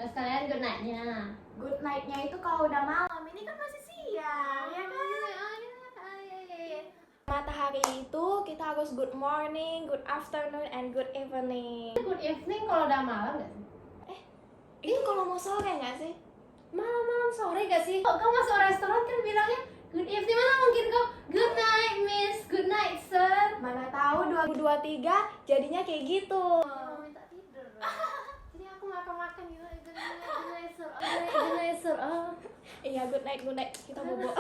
Nah, sekalian good night-nya. Good night-nya itu kalau udah malam, ini kan masih siang, ya kan? Matahari itu kita harus good morning, good afternoon, and good evening. Good evening kalau udah malam nggak sih? Itu kalau mau sore nggak sih? Malam-malam sore gak sih? Kok kamu masuk restoran kan bilangnya good evening, mana mungkin kau good night miss, good night sir. Mana tahu 2023 jadinya kayak gitu. Mau minta tidur. Jadi aku makan-makan gitu, good night sir, good night sir. Iya, good night, kita bobo.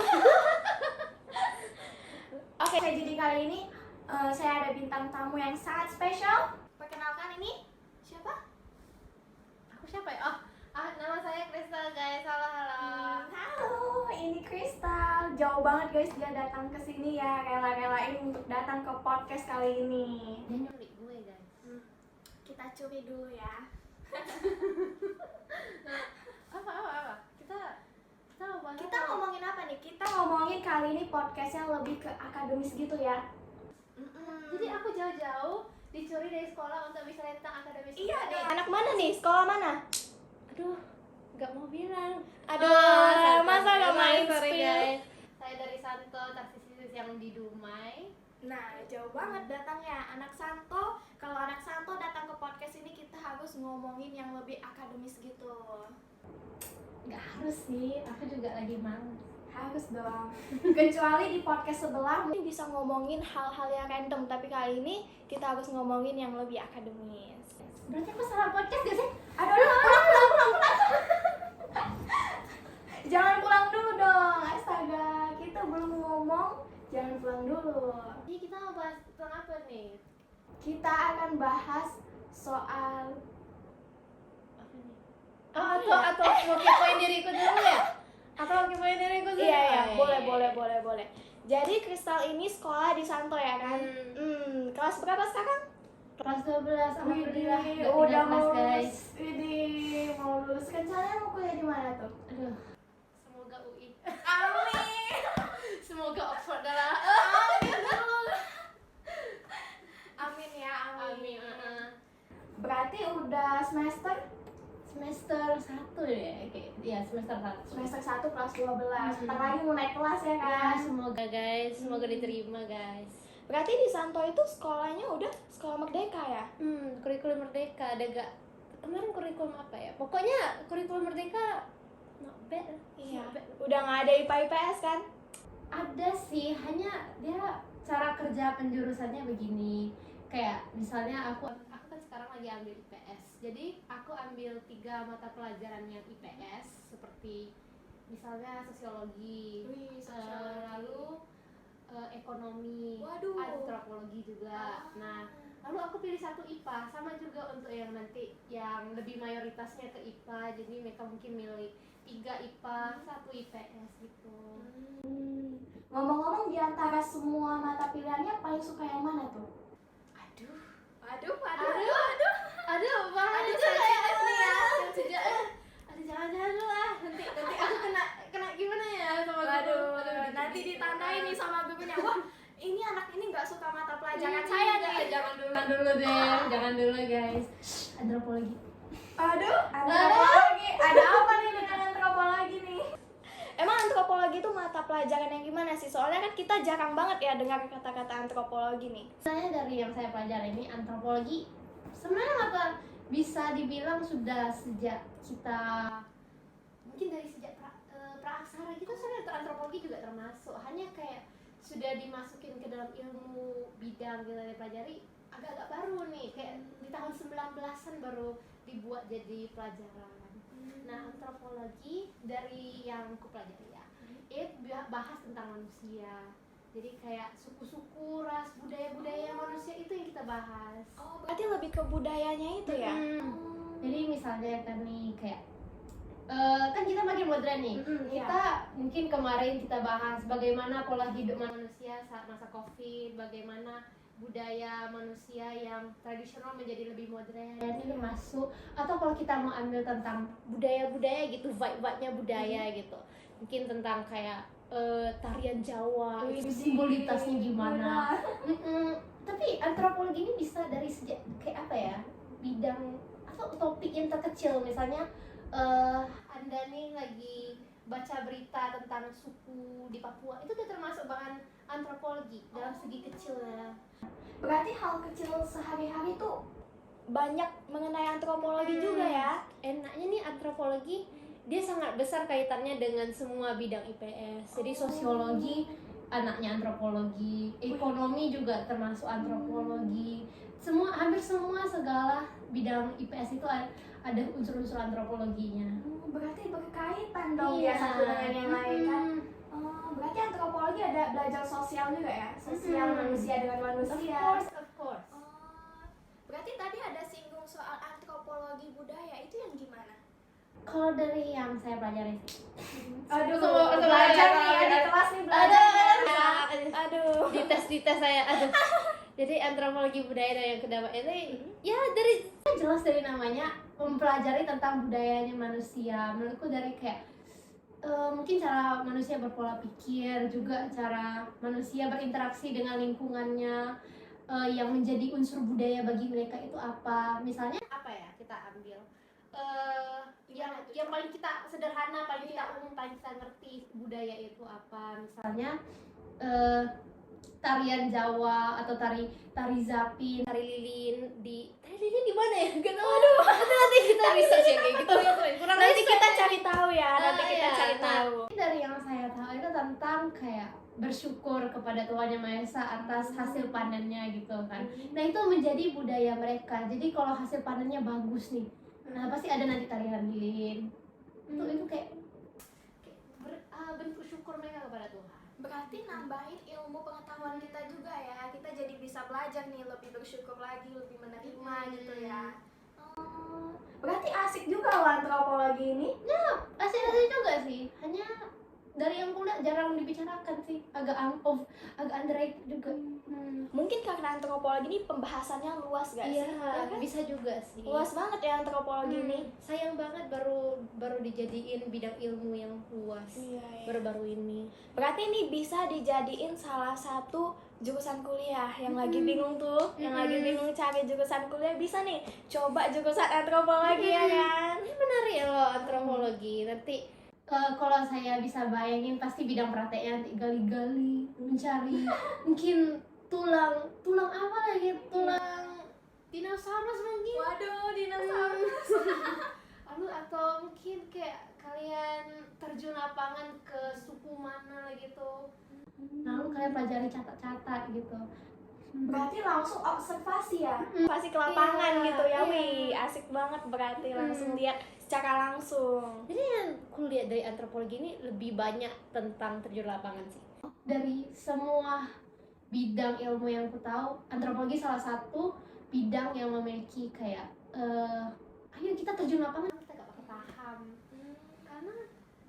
Oke, jadi kali ini saya ada bintang tamu yang sangat spesial. Perkenalkan, ini siapa? Aku siapa ya? Nama saya Crystal guys. Halo. Halo, ini Crystal. Jauh banget guys dia datang ke sini ya, rela-relain untuk datang ke podcast kali ini. Dia nyulik gue guys. Kita curi dulu ya. Apa? Kita mau bahas Kita apa? ngomongin apa nih? Kita ngomongin kali ini podcastnya lebih ke akademis gitu ya. Jadi aku jauh-jauh dicuri dari sekolah untuk bisa lihat tentang akademis. Iya deh. Anak mana nih? Sekolah mana? Aduh, nggak mau bilang. Aduh, masa nggak main sorry spill? guys. Saya dari Santo Taksisis yang di Dumai. Nah, jauh banget datangnya anak Santo. Kalau anak Santo datang ke podcast ini kita harus ngomongin yang lebih akademis gitu. Nggak harus sih, aku juga lagi males. Harus dong. Kecuali di podcast sebelah mungkin bisa ngomongin hal-hal yang random, tapi kali ini kita harus ngomongin yang lebih akademis. Berarti aku salah podcast gak sih? Aduh, pulang. Jangan pulang dulu dong. Astaga, kita belum ngomong. Jangan pulang dulu. Jadi kita mau bahas tentang apa nih? Kita akan bahas soal Apa nih? Atau mau kepoin diriku dulu ya? Iya, boleh. Jadi Crystal ini sekolah di Santo ya kan? Kelas berapa sekarang? Kelas 12, alhamdulillah. Widih, Nggak udah tinggal mau kelas, lulus. Widih, mau lulus. Rencananya mau kuliah di mana tuh? Aduh, semoga UI. Amin. Semoga Oxford adalah. Amin ya, amin. Amin. Berarti udah semester Semester 1 ya, semester 1. semester 1 kelas 12. Bentar lagi mau naik kelas ya Ya, kan? semoga guys, semoga diterima guys. Berarti di Santo itu sekolahnya udah sekolah merdeka ya? Kurikulum merdeka ada gak? Kemarin kurikulum apa ya? Pokoknya kurikulum merdeka not bad. Iya. Not bad. Udah nggak ada IPA IPS kan? Ada sih, hanya dia cara kerja penjurusannya begini. Kayak misalnya aku kan sekarang lagi ambil IPS. Jadi aku ambil 3 mata pelajaran yang IPS seperti misalnya sosiologi, Wih, sosiologi. lalu ekonomi, Waduh. antropologi juga. Nah, lalu aku pilih 1 IPA, sama juga untuk yang nanti yang lebih mayoritasnya ke IPA. Jadi mereka mungkin milih 3 IPA, 1 IPS gitu. Ngomong-ngomong di antara semua mata pilihannya paling suka yang mana tuh? Aduh, Aduh, bahaya sensitif nih ya. Aduh, jangan dulu lah. Nanti aku kena gimana ya sama Waduh, guru. nanti ditandain nih sama gurunya. Wah, ini anak ini nggak suka mata pelajaran saya nih. Jangan dulu guys. Antropologi. Aduh, antropologi. Ada apa nih dengan antropologi nih? Emang antropologi itu mata pelajaran yang gimana sih? Soalnya kan kita jarang banget ya dengar kata-kata antropologi nih. Sebenarnya dari yang saya pelajari ini antropologi sebenarnya apa bisa dibilang sudah sejak kita mungkin dari sejak praaksara gitu sebenarnya antropologi juga termasuk, hanya kayak sudah dimasukin ke dalam ilmu bidang kita pelajari agak-agak baru nih, kayak di tahun 19-an baru dibuat jadi pelajaran. Nah, antropologi dari yang aku pelajari ya, itu bahas tentang manusia. Jadi kayak suku-suku, ras, budaya-budaya manusia itu yang kita bahas. Oh, berarti lebih ke budayanya itu ya? Jadi misalnya kan nih kayak kan kita makin modern nih. Kita mungkin kemarin kita bahas bagaimana pola hidup manusia saat masa Covid, bagaimana budaya manusia yang tradisional menjadi lebih modern. Ini masuk, atau kalau kita mau ambil tentang budaya-budaya gitu, vibe-nya budaya gitu. Mungkin tentang kayak tarian Jawa, itu simbolitasnya gimana. Tapi antropologi ini bisa dari sejak kayak apa ya, bidang atau topik yang terkecil, misalnya Anda nih lagi baca berita tentang suku di Papua, itu tuh termasuk bahan antropologi dalam segi kecilnya. Berarti hal kecil sehari-hari tuh banyak mengenai antropologi juga ya. Enaknya nih antropologi dia sangat besar kaitannya dengan semua bidang IPS. Jadi sosiologi anaknya antropologi, ekonomi juga termasuk antropologi. Hampir semua segala bidang IPS itu ada unsur-unsur antropologinya. Berarti berkaitan dong Iya. ya satu dengan yang lain kan. Berarti antropologi ada belajar sosial juga ya, sosial manusia dengan manusia. Of course. Berarti tadi ada singgung soal antropologi budaya, itu yang gimana? Kalau dari yang saya pelajari sih, Aduh, Tunggu, belajar nih ya, aduh. di kelas nih belajar. Aduh. di tes saya, aduh. Jadi antropologi budaya dan yang kedua ini ya dari jelas dari namanya mempelajari tentang budayanya manusia. Menurutku dari kayak mungkin cara manusia berpola pikir, juga cara manusia berinteraksi dengan lingkungannya, yang menjadi unsur budaya bagi mereka itu apa. Misalnya apa ya, kita ambil yang paling kita sederhana, paling kita umum, paling kita ngerti budaya itu apa. Misalnya tarian Jawa atau tari Zapin, tari lilin di mana ya? Gak tahu. Aduh, nanti kita research ya kayak gitu. Kurang Nanti kita cari tahu ya, nanti kita iya. cari tahu. Dari yang saya tahu itu tentang kayak bersyukur kepada Tuhan Yang Maha Esa atas hasil panennya gitu kan. Nah, itu menjadi budaya mereka. Jadi kalau hasil panennya bagus nih, nah pasti ada nanti tarian lilin. Itu kayak bentuk syukur mereka kepada Tuhan. Berarti nambahin ilmu pengetahuan kita juga ya. Kita jadi bisa belajar nih, lebih bersyukur lagi, lebih menerima gitu ya. Berarti asik juga loh antropologi ini. Ya, asik-asik juga sih. Hanya dari yang kuliah jarang dibicarakan sih. Agak underrated juga. Mungkin karena antropologi ini pembahasannya luas gak sih? Iya, Ya kan? bisa juga sih. Luas banget ya antropologi ini. Sayang banget baru dijadiin bidang ilmu yang luas. Iya. Baru-baru ini. Berarti ini bisa dijadiin salah satu jurusan kuliah yang lagi bingung tuh, yang lagi bingung cari jurusan kuliah, bisa nih coba jurusan antropologi ya kan? Ini menarik loh antropologi. Nanti kalau saya bisa bayangin pasti bidang prakteknya nanti gali-gali, mencari mungkin tulang apa lagi? Tulang dinosaurus mungkin. Waduh, dinosaurus. Atau mungkin kayak kalian terjun lapangan ke suku mana gitu. Lalu kalian pelajari catat-catat gitu. Berarti langsung observasi ya? Observasi ke lapangan Iya, gitu ya, iya. wih asik banget berarti langsung lihat secara langsung. Jadi yang kuliah dari antropologi ini lebih banyak tentang terjun lapangan sih. Dari semua bidang ilmu yang ku tahu, antropologi salah satu bidang yang memiliki kayak ayo kita terjun lapangan, kita gak bakal paham. Karena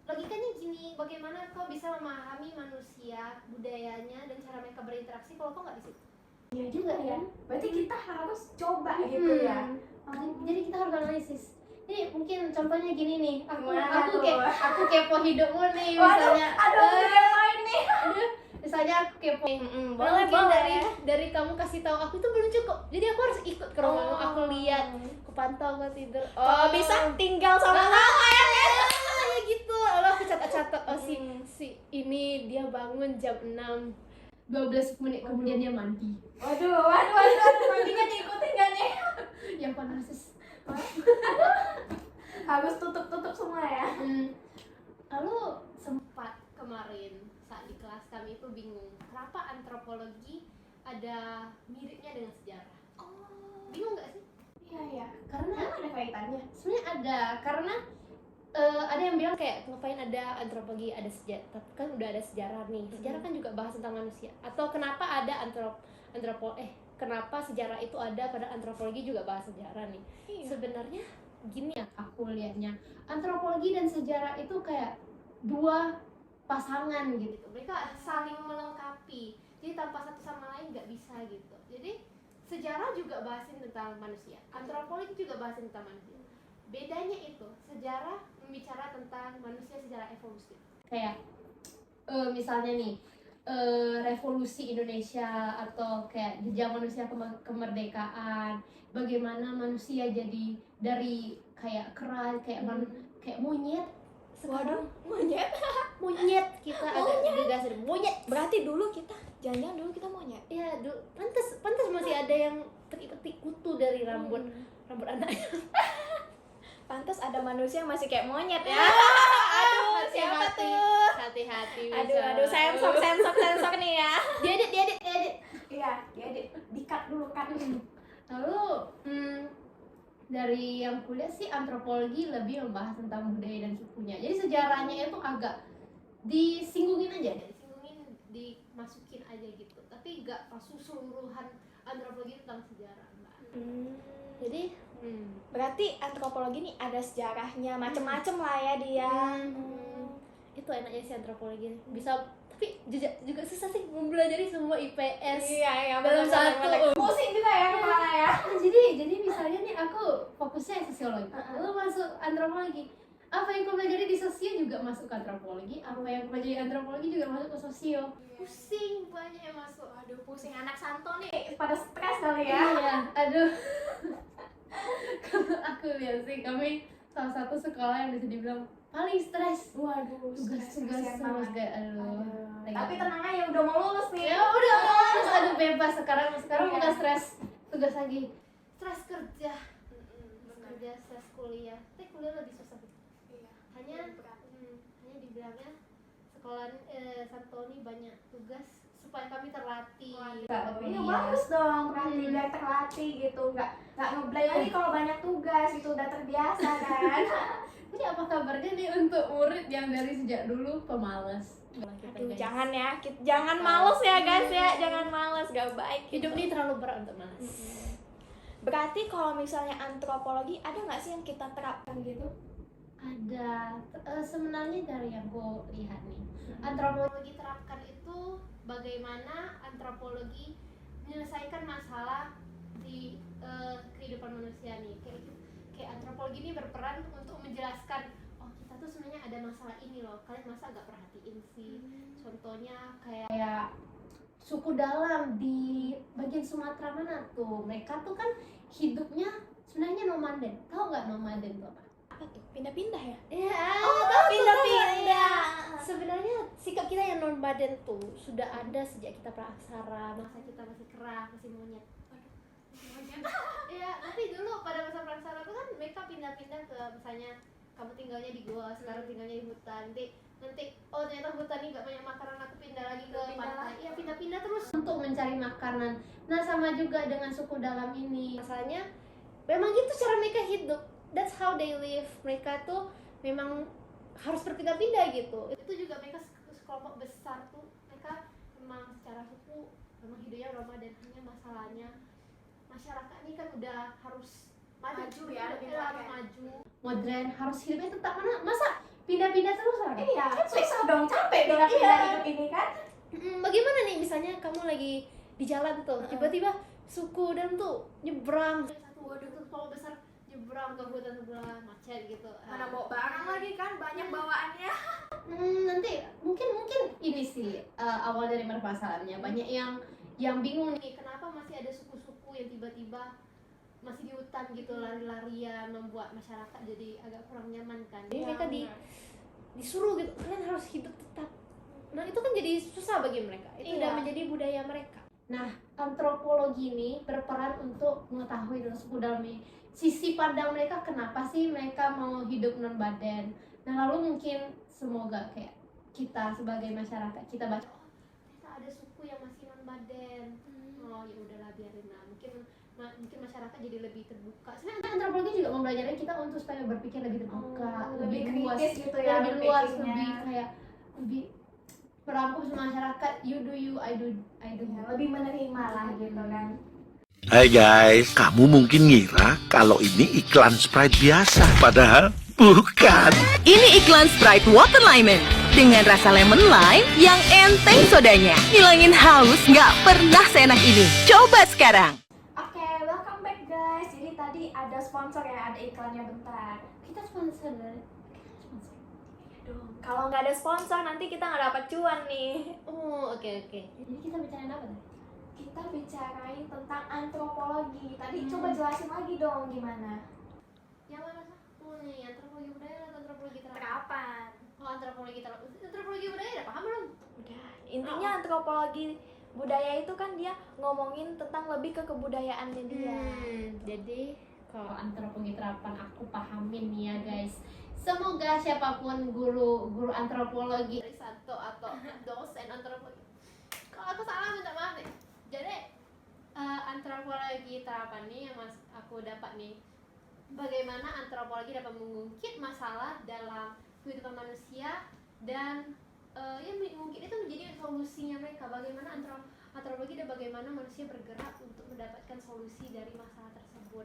logikanya gini, bagaimana kau bisa memahami manusia, budayanya, dan cara mereka berinteraksi kalau kau nggak di situ? Iya juga ya. Berarti kita harus coba gitu ya. Jadi kita harus analisis. Ini mungkin contohnya gini nih, Gimana tuh? aku kepo hidupmu nih, Waduh, misalnya. yang main nih. Misalnya aku kepo. Boleh, Mungkin boleh. dari kamu kasih tahu aku itu belum cukup. Jadi aku harus ikut ke rumahmu, aku lihat, aku pantau, aku tidur. Kalau bisa tinggal sama mama ya. Ya gitu. Lalu aku catat-catat, si ini dia bangun jam 6. 12 menit kemudian dia mandi. Waduh, mandinya diikutin gak nih? Yang panas. Harus tutup semua ya. Lalu sempat kemarin saat di kelas kami itu bingung kenapa antropologi ada miripnya dengan sejarah. Bingung nggak sih? Iya. Karena ada kaitannya. sebenarnya ada, karena ada yang bilang kayak ngapain ada antropologi, ada sejarah, tapi kan udah ada sejarah nih. Sejarah kan juga bahas tentang manusia. Atau kenapa ada kenapa sejarah itu ada pada antropologi juga bahas sejarah nih. Sebenarnya gini ya aku lihatnya, antropologi dan sejarah itu kayak dua pasangan gitu. Mereka saling melengkapi. Jadi tanpa satu sama lain nggak bisa gitu. Jadi sejarah juga bahasin tentang manusia, antropologi juga bahasin tentang manusia. Bedanya itu, sejarah membicara tentang manusia secara evolusi. Kayak misalnya nih, revolusi Indonesia atau kayak jejak manusia kemerdekaan, bagaimana manusia jadi dari kayak kera, kayak monyet. Waduh, monyet. Monyet kita agak gegas monyet. Berarti dulu kita jangan dulu kita monyet. Ya, pantas masih ada yang petik kutu dari rambut anaknya. Pantas ada manusia yang masih kayak monyet ya. Aduh, siapa tuh? Hati-hati. Aduh, sensor nih ya. Diedit. Iya, di-cut dulu kan. Lalu dari yang kuliah sih antropologi lebih membahas tentang budaya dan sukunya. Jadi sejarahnya itu agak disinggungin aja, dimasukin aja gitu. Tapi nggak keseluruhan antropologi tentang sejarah, Mbak. Jadi berarti antropologi nih ada sejarahnya macem-macem lah ya dia. Itu enaknya sih antropologi. Bisa, tapi juga susah sih mempelajari semua IPS. Iya, dalam satu. Pusing juga ya kepala ya. Jadi misalnya nih aku fokusnya sosiologi, lalu masuk antropologi. Apa yang aku pelajari di sosio juga masuk ke antropologi, apa yang aku pelajari antropologi juga masuk ke sosio. Pusing banyak yang masuk. Aduh, pusing anak Santo nih pada stres kali ya. Iya, aduh. Kalau aku lihat sih kami salah satu sekolah yang bisa dibilang paling stres. Waduh, tugas terus kayak aduh. Tapi tenang aja udah mau lulus nih. Ya udah lulus, aduh bebas sekarang bukan stres tugas lagi. Stres kerja. Kerja, stres kuliah. Tapi kuliah lebih susah. Iya. Hanya dibilangnya sekolah Santoni banyak tugas supaya kami terlatih. Iya bagus dong, biar terlatih gitu, nggak ngeblay lagi kalau banyak tugas itu udah terbiasa kan. Jadi apa kabarnya nih untuk murid yang dari sejak dulu pemalas? Aduh, jangan ya, jangan males ya guys ya, jangan males, gak baik. Hidup ini terlalu berat untuk malas. Berarti kalau misalnya antropologi ada nggak sih yang kita terapkan gitu? Ada, sebenarnya dari yang gue lihat nih, antropologi terapkan itu bagaimana antropologi menyelesaikan masalah di kehidupan manusia nih. Kayak antropologi ini berperan untuk menjelaskan, oh kita tuh sebenarnya ada masalah ini loh, kalian masa gak perhatiin sih. Contohnya kayak suku dalam di bagian Sumatera mana tuh, mereka tuh kan hidupnya sebenarnya nomaden. Tahu nggak nomaden tuh apa? Apa tuh? Pindah-pindah ya? Iya, pindah-pindah. Sebenarnya sikap kita yang nomaden tuh sudah ada sejak kita praksara, masa kita masih kera, masih monyet. Iya, nanti dulu pada masa praksara tuh kan mereka pindah-pindah ke, misalnya kamu tinggalnya di gua, sekarang tinggalnya di hutan. Nanti oh ternyata hutan ini gak banyak makanan, aku pindah lagi ke pantai. Iya, pindah-pindah terus untuk mencari makanan. Nah sama juga dengan suku dalam ini, masalahnya memang gitu cara mereka hidup. That's how they live. Mereka tuh memang harus berpindah-pindah gitu. Itu juga mereka sekelompok besar tuh, mereka memang secara suku memang hidupnya nomaden. Hanya masalahnya masyarakat ini kan udah harus maju ya, harus maju, modern, harus hidupnya tetap masa pindah-pindah terus kan? Iya, susah dong, capek pindah-pindah hidup ini kan. Bagaimana nih misalnya kamu lagi di jalan tuh, tiba-tiba suku dan tuh nyebrang waduh tuh kalau besar nyebrang ke hutan sebelah, macet gitu. Mana bawa barang lagi kan, banyak bawaannya. Nanti mungkin ini sih awal dari permasalahannya. Banyak yang bingung nih, kenapa masih ada suku-suku yang tiba-tiba masih di hutan gitu, lari-larian, membuat masyarakat jadi agak kurang nyaman kan. Jadi mereka disuruh gitu, kalian harus hidup tetap. Nah itu kan jadi susah bagi mereka, itu udah menjadi budaya mereka. Nah antropologi ini berperan untuk mengetahui dalam suku dalam sisi pandang mereka, kenapa sih mereka mau hidup non-badan. Nah lalu mungkin semoga kayak kita sebagai masyarakat, kita baca, oh ternyata ada suku yang masih non-badan. Oh ya udahlah biarin lah, mungkin masyarakat jadi lebih terbuka. Sebenarnya antropologi juga mempelajari kita untuk supaya berpikir lebih terbuka, lebih luas gitu ya, lebih luas, lebih merangkum masyarakat. You do you, I do ya, lebih menerima lah gitu kan. Hai guys, kamu mungkin ngira kalau ini iklan Sprite biasa, padahal bukan. Ini iklan Sprite Water Lemon dengan rasa lemon lime yang enteng sodanya. Ngilangin haus nggak pernah seenak ini. Coba sekarang. Oke, welcome back guys. Jadi tadi ada sponsor ya, ada iklannya bentar. Kita sponsor dari Kalau nggak ada sponsor nanti kita nggak dapat cuan nih. oh oke. Jadi kita bicarain apa tadi? Kita bicarain tentang antropologi. Tadi coba jelasin lagi dong gimana. Yang mana? dulu nih, antropologi budaya atau antropologi terapan? Terapan. Oh, antropologi terapan. Antropologi budaya udah paham belum? Udah. Intinya antropologi budaya itu kan dia ngomongin tentang lebih ke kebudayaannya dia. Jadi kalau antropologi terapan aku pahamin nih ya guys. Semoga siapapun guru antropologi Santo atau dosen antropologi, kalau aku salah minta maaf nih. Jadi antropologi terapan nih yang aku dapat nih, bagaimana antropologi dapat mengungkit masalah dalam kehidupan manusia dan ya mungkin itu menjadi solusinya mereka. Bagaimana antropologi dan bagaimana manusia bergerak untuk mendapatkan solusi dari masalah tersebut.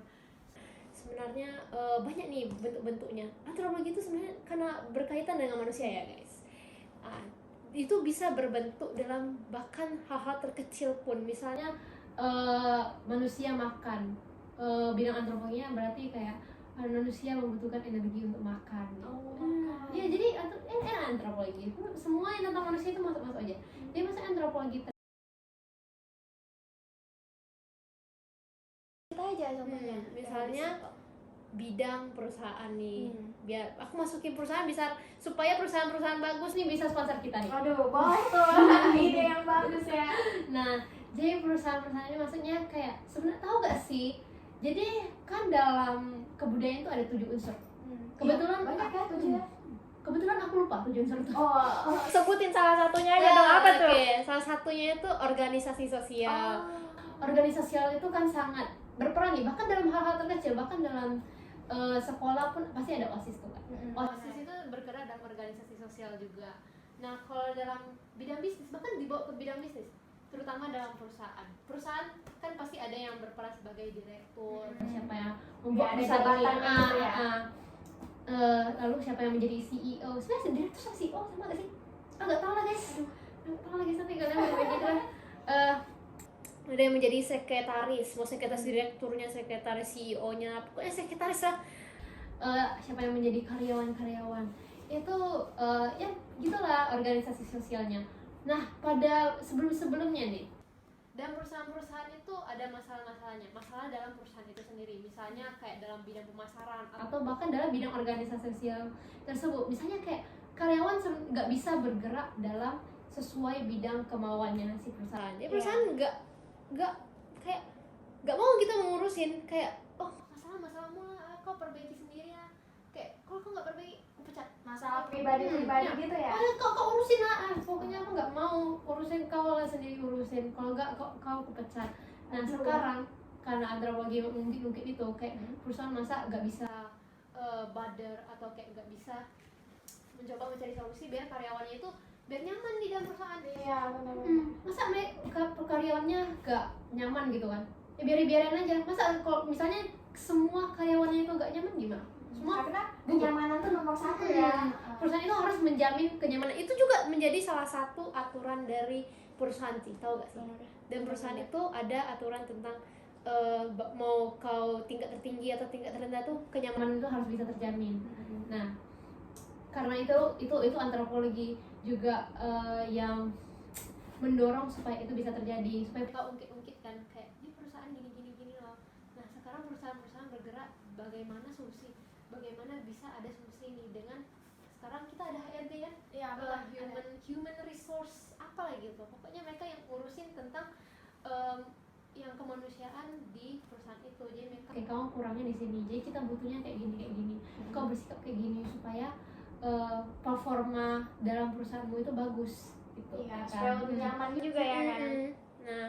Sebenarnya banyak nih bentuk-bentuknya. Antropologi itu sebenarnya karena berkaitan dengan manusia ya guys. Itu bisa berbentuk dalam bahkan hal-hal terkecil pun. Misalnya manusia makan. Bidang antropologinya berarti kayak manusia membutuhkan energi untuk makan. Ya jadi antropologi semua yang tentang manusia itu masuk aja. Jadi masa antropologi Kita aja contohnya. misalnya bidang perusahaan nih, biar aku masukin perusahaan bisa supaya perusahaan-perusahaan bagus nih bisa sponsor kita nih. Aduh, boleh tuh. Ide yang bagus ya. Nah, jadi perusahaan-perusahaan ini maksudnya kayak sebenarnya tahu gak sih? Jadi kan dalam kebudayaan itu ada 7 unsur. Kebetulan banyak ya 7 ya. Kebetulan aku lupa 7 unsur itu. Sebutin salah satunya aja dong, apa tuh? Oke, salah satunya itu organisasi sosial. Organisasi sosial itu kan sangat berperan nih, bahkan dalam hal-hal terkecil, bahkan dalam sekolah pun pasti ada OSIS tuh kan. OSIS itu bergerak dalam organisasi sosial juga. Nah, kalau dalam bidang bisnis, bahkan dibawa ke bidang bisnis, terutama dalam perusahaan. Perusahaan kan pasti ada yang berperan sebagai direktur, siapa yang membuat perusahaan ini, gitu ya. lalu siapa yang menjadi CEO. Sebenarnya direktur sama CEO sama gak sih? Nggak tahu lah guys. Nggak tahu lagi sampai kalian begitu lah. Ada yang menjadi sekretaris, mau sekretaris direkturnya, sekretaris CEO-nya, pokoknya sekretaris lah. Siapa yang menjadi karyawan-karyawan itu ya gitulah organisasi sosialnya. Nah, pada sebelum-sebelumnya nih, dalam perusahaan-perusahaan itu ada masalah-masalahnya, masalah dalam perusahaan itu sendiri, misalnya kayak dalam bidang pemasaran atau bahkan dalam bidang organisasi sosial tersebut. Misalnya kayak karyawan nggak bisa bergerak dalam sesuai bidang kemauannya si perusahaan. Jadi perusahaan nggak mau kita mengurusin, kayak masalahmu lah, kau perbaiki sendiri ya. Kayak kalau kau nggak perbaiki, aku pecat. Masalah pribadi gitu ya. Kau urusin lah, pokoknya aku nggak mau urusin, kau lah sendiri urusin. Kalau nggak kau pecat. Nah sekarang karena antropologi mungkin itu kayak perusahaan masa nggak bisa badar atau kayak nggak bisa mencoba mencari solusi biar karyawannya itu biar nyaman di dalam perusahaan. Iya, benar. Masa karyawannya gak nyaman gitu kan? Ya biarin aja. Masa kalau misalnya semua karyawannya itu gak nyaman gimana? Semua Karena kenyamanan tuh nomor 1 ya. Perusahaan itu harus menjamin kenyamanan. Itu juga menjadi salah satu aturan dari perusahaan sih, tahu gak sih? Dan perusahaan itu ada aturan tentang mau kau tingkat tertinggi atau tingkat terendah tuh kenyamanan itu harus bisa terjamin. Nah, karena itu antropologi juga yang mendorong supaya itu bisa terjadi, supaya kita ungkit kan kayak ini perusahaan gini loh. Nah sekarang perusahaan-perusahaan bergerak bagaimana bisa ada solusi ini dengan sekarang kita ada HRD kan, human resource apa lagi gitu. Pokoknya mereka yang ngurusin tentang yang kemanusiaan di perusahaan itu. Jadi mereka kayak kamu kurangnya di sini, jadi kita butuhnya kayak gini. Kau bersikap kayak gini supaya performa dalam perusahaanmu itu bagus gitu. Iya, supaya lebih nyaman juga ya kan. Nah,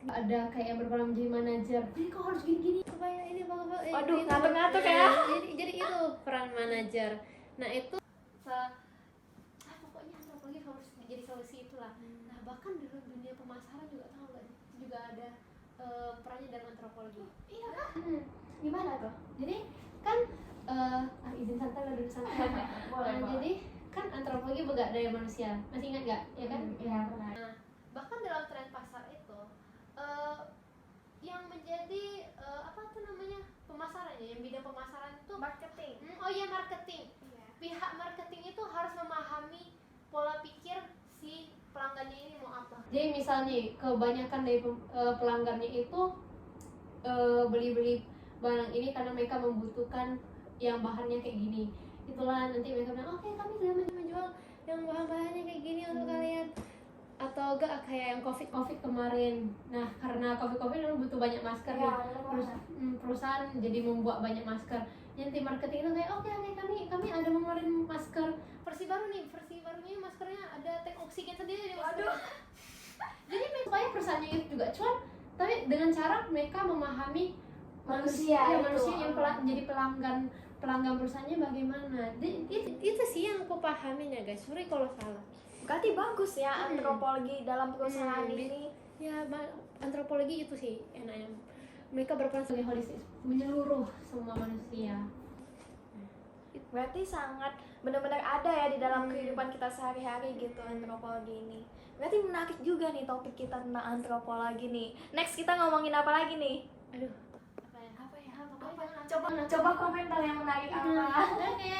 ada kayak yang berperan menjadi manajer. Jadi kau harus gini supaya ini bagus. Waduh, ngatur-ngatur ya. Jadi itu peran manajer. Nah, itu pokoknya antropologi harus menjadi solusi itulah. Nah, bahkan dalam dunia pemasaran juga tahu nggak? Juga ada perannya dalam antropologi. Iya kan? Gimana tuh? Jadi kan izin santai lah dulu santai. Boleh. Jadi kan antropologi bergerak dari manusia, masih ingat nggak? Ya kan? Iya, benar. Nah, bahkan dalam tren pasar itu yang menjadi pemasarannya, yang bidang pemasaran itu Marketing. Marketing. Iya. Pihak marketing itu harus memahami pola pikir si pelanggannya ini mau apa. Jadi misalnya kebanyakan dari pelanggannya itu beli barang ini karena mereka membutuhkan yang bahannya kayak gini. Itulah nanti mereka bilang oke, kami sudah menjual yang bahan-bahannya kayak gini untuk kalian. Atau enggak kayak yang covid kemarin. Nah karena covid dulu butuh banyak masker nih, terus perusahaan jadi membuat banyak masker. Yang tim marketing itu kayak oke, kami ada mengeluarin masker versi barunya maskernya ada tank oksigen sendiri. Waduh. Jadi supaya perusahaannya itu juga cuan, tapi dengan cara mereka memahami manusia yang jadi pelanggan perusahaannya bagaimana. Itu sih yang aku pahamin ya guys. Sorry kalau salah. Berarti bagus ya antropologi dalam perusahaan ini. Ya, antropologi itu sih enaknya. Mereka berperan sebagai holistik, menyeluruh semua manusia. Berarti sangat benar-benar ada ya di dalam kehidupan kita sehari-hari gitu antropologi ini. Berarti menarik juga nih topik kita tentang antropologi nih. Next kita ngomongin apa lagi nih? Aduh, Apa ya? Coba komentar yang menarik apa? Oke.